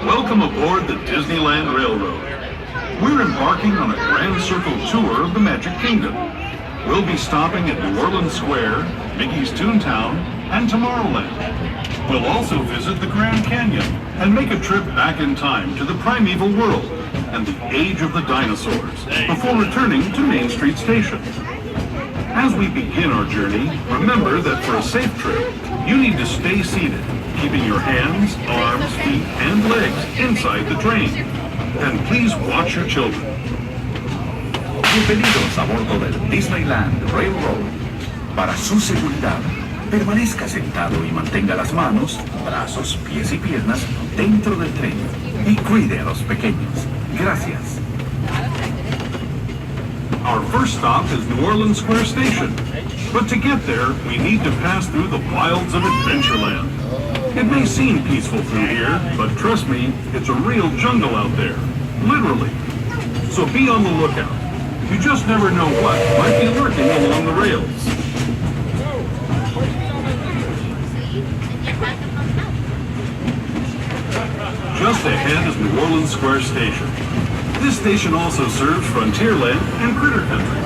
Welcome aboard the Disneyland Railroad. We're embarking on a grand circle tour of the Magic Kingdom. We'll be stopping at New Orleans Square, Mickey's Toontown, and Tomorrowland. We'll also visit the Grand Canyon and make a trip back in time to the primeval world and the age of the dinosaurs before returning to Main Street Station. As we begin our journey, remember that for a safe trip, you need to stay seated, keeping your hands, arms, feet, and legs inside the train. And please watch your children. Bienvenidos a bordo del Disneyland Railroad. Para su seguridad, permanezca sentado y mantenga las manos, brazos, pies y piernas dentro del tren y cuide a los pequeños. Gracias. Our first stop is New Orleans Square Station. But to get there, we need to pass through the wilds of Adventureland. It may seem peaceful through here, but trust me, it's a real jungle out there. Literally. So be on the lookout. You just never know what might be lurking along the rails. Just ahead is New Orleans Square Station. This station also serves Frontierland and Critter Country.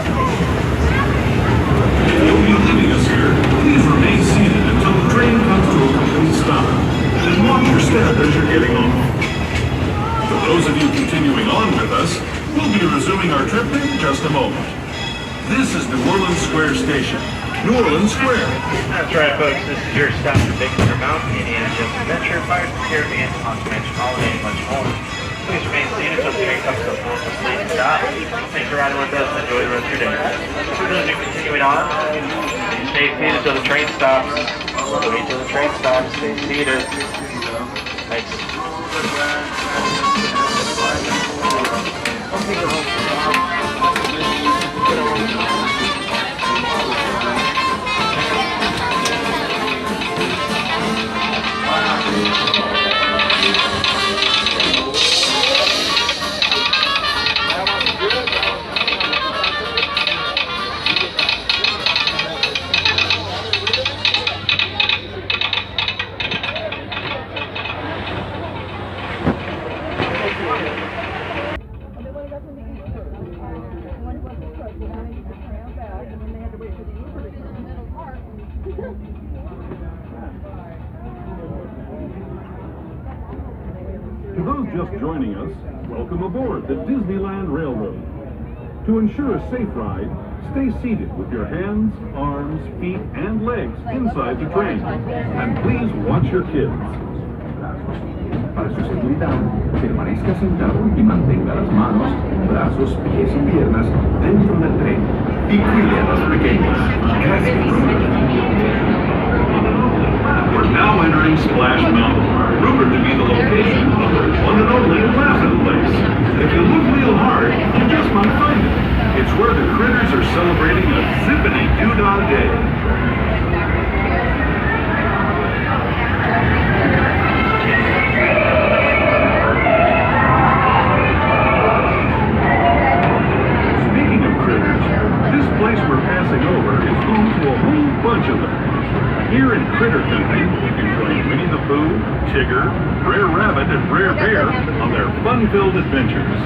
If you'll be leaving us here, please remain seated until the train comes to a complete stop. And watch your step as you're getting off. For those of you continuing on with us, we'll be resuming our trip in just a moment. This is New Orleans Square Station. New Orleans Square. That's right, folks. This is your stop for Big Thunder Mountain, Indiana Jones Adventure, Pirates of the Caribbean, Haunted Mansion Holiday, and much more. Please remain seated until the train comes to a full complete stop. Thanks for riding with us and enjoy the rest of your day. For those of you continuing on, stay seated until the train stops. Wait until the train stops. Stay seated. Thanks. To those just joining us, welcome aboard the Disneyland Railroad. To ensure a safe ride, stay seated with your hands, arms, feet, and legs inside the train. And please watch your kids. Para su seguridad, permanezca sentado y mantenga las manos, brazos, pies y piernas dentro del tren y cuide a los pequeños. Gracias. We're now entering Splash Mountain, rumored to be the location of the one and only Laughing Place. If you look real hard, you just might find it. It's where the critters are celebrating a zippity-doo-dah day. Here in Critter Country, you can join Winnie the Pooh, Tigger, Brer Rabbit, and Brer Bear on their fun-filled adventures.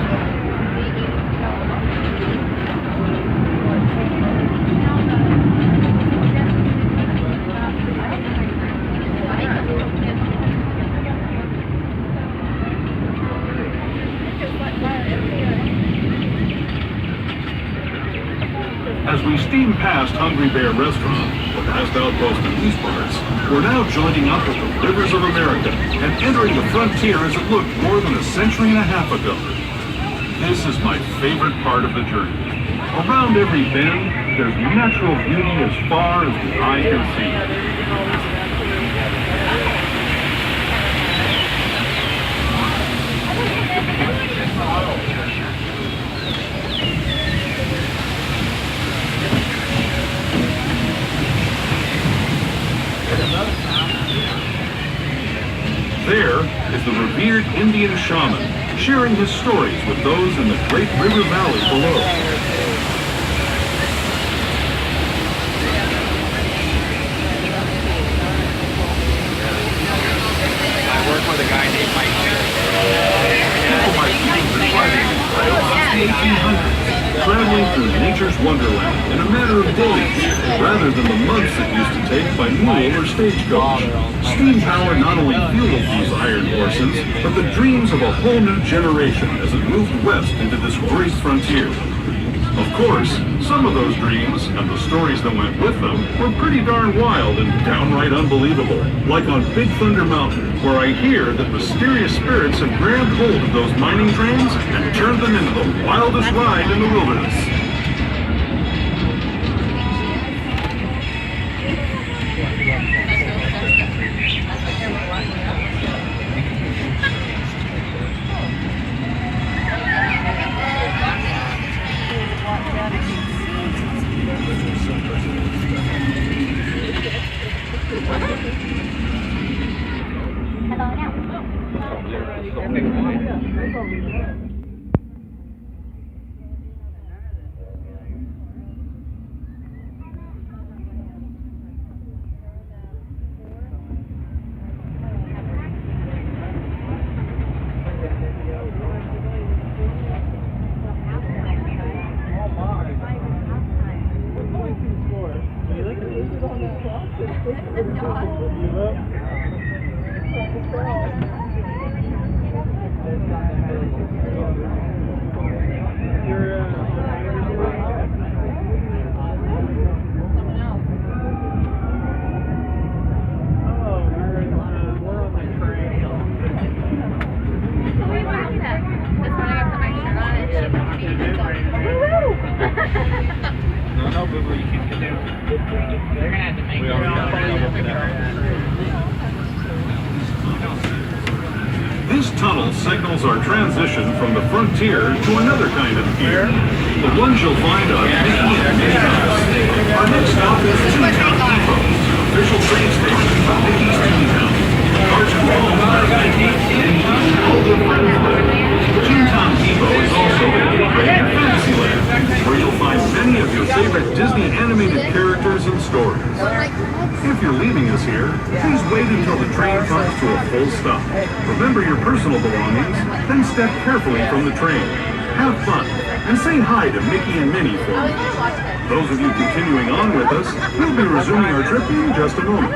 As we steam past Hungry Bear Restaurant, the last outpost in these parts, we're now joining up with the rivers of America and entering the frontier as it looked more than a century and a half ago. This is my favorite part of the journey. Around every bend, there's natural beauty as far as the eye can see. there is the revered Indian shaman, sharing his stories with those in the great river valley below. People might think that riding these trails since the 1800s, traveling through nature's wonderland in a matter of days, rather than the months it used to take by mule or stagecoach. Steam power not only fueled these iron horses, but the dreams of a whole new generation as it moved west into this great frontier. Of course, some of those dreams, and the stories that went with them, were pretty darn wild and downright unbelievable. Like on Big Thunder Mountain, where I hear that mysterious spirits have grabbed hold of those mining trains and turned them into the wildest ride in the wilderness. This tunnel signals our transition from the frontier to another kind of gear. The ones you'll find on Mickey and Minnie's. Our next stop is Toontown Depot, official train station for Mickey's Toontown. Cartoon Home, all good friends live. Toontown Depot is also a gateway to Fantasyland, where you'll find many of your favorite Disney animated characters and stories. If you're leaving us here, please wait until the train comes to a full stop. Remember your personal belongings, then step carefully from the train. Have fun, and say hi to Mickey and Minnie for me. Those of you continuing on with us, we'll be resuming our trip in just a moment.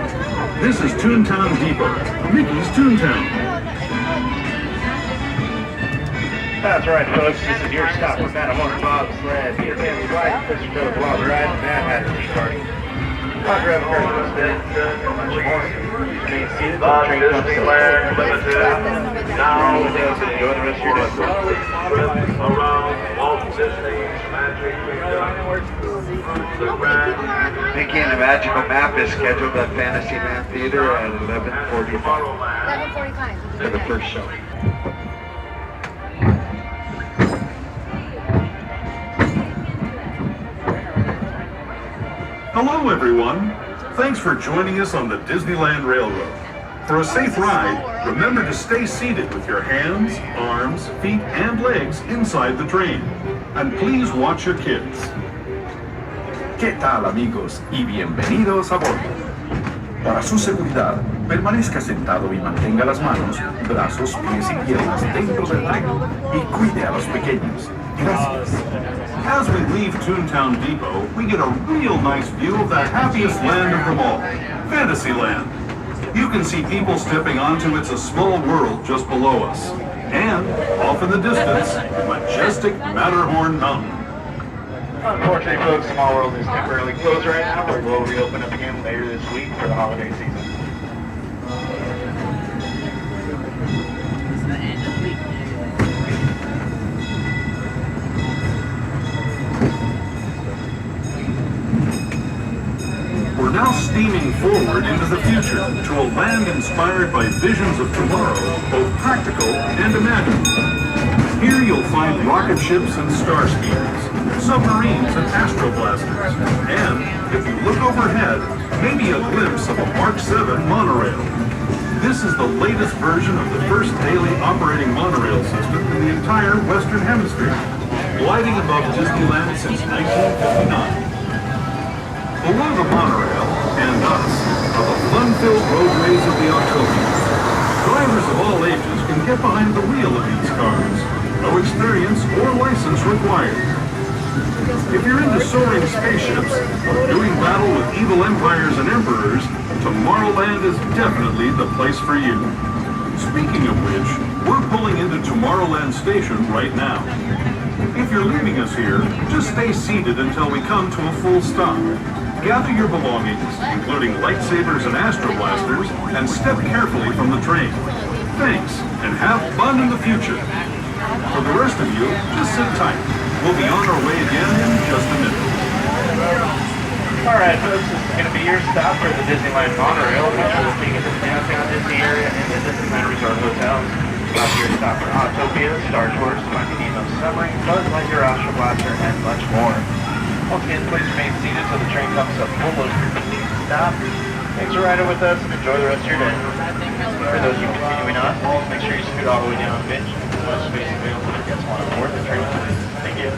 This is Toontown Depot, Mickey's Toontown. That's right, folks. This is your stop for Matterhorn Bobsled, Peter Pan's Wife, Mr. Phil's Wild Ride, and Mad Hatter's Tea Party. Conquer Ever Christmas Day, and much more. Remain seated till the train comes to Disneyland Limited, now enjoy the rest of your day. around Walt Disney's Magic Kingdom. Mickey and the Magical Map is scheduled at Fantasyland Theater at 11:45 for the first show. Hello, everyone. Thanks for joining us on the Disneyland Railroad. For a safe ride, remember to stay seated with your hands, arms, feet, and legs inside the train. And please watch your kids. ¿Qué tal, amigos? Y bienvenidos a bordo. Para su seguridad, permanezca sentado y mantenga las manos, brazos, pies y piernas dentro del tren y cuide a los pequeños. Gracias. As we leave Toontown Depot, we get a real nice view of the happiest land of them all, Fantasyland. You can see people stepping onto It's a Small World just below us. And, off in the distance, majestic Matterhorn Mountain. Unfortunately, folks, Small World is temporarily closed right now, but will reopen up again later this week for the holiday season. We're now steaming forward into the future to a land inspired by visions of tomorrow, both practical and imagined. Here you'll find rocket ships and star speeders, submarines and astroblasters, and if you look over overhead may be a glimpse of a Mark 7 monorail. This is the latest version of the first daily operating monorail system in the entire Western Hemisphere, gliding above Disneyland since 1959. Below the monorail, and us, are the fun-filled roadways of the Autopia. Drivers of all ages can get behind the wheel of these cars. No experience or license required. If you're into soaring spaceships or doing battle with evil empires and emperors, Tomorrowland is definitely the place for you. Speaking of which, we're pulling into Tomorrowland Station right now. If you're leaving us here, just stay seated until we come to a full stop. Gather your belongings, including lightsabers and astro blasters, and step carefully from the train. Thanks, and have fun in the future. For the rest of you, just sit tight. We'll be on our way again in just a minute. Alright, folks, this is going to be your stop for the Disneyland monorail, which will take us downtown Disney area and the Disneyland Resort hotels. Stop your stop for Autopia, Star Tours, Finding Nemo's Submarine, Buzz Lightyear, Astro Blaster, and much more. Once again, please remain seated so the train comes to a full load for complete stop. Thanks for riding with us and enjoy the rest of your day. For those of you continuing on, please make sure you scoot all the way down the bench. There's no space available for guests want to board the train. Thank you.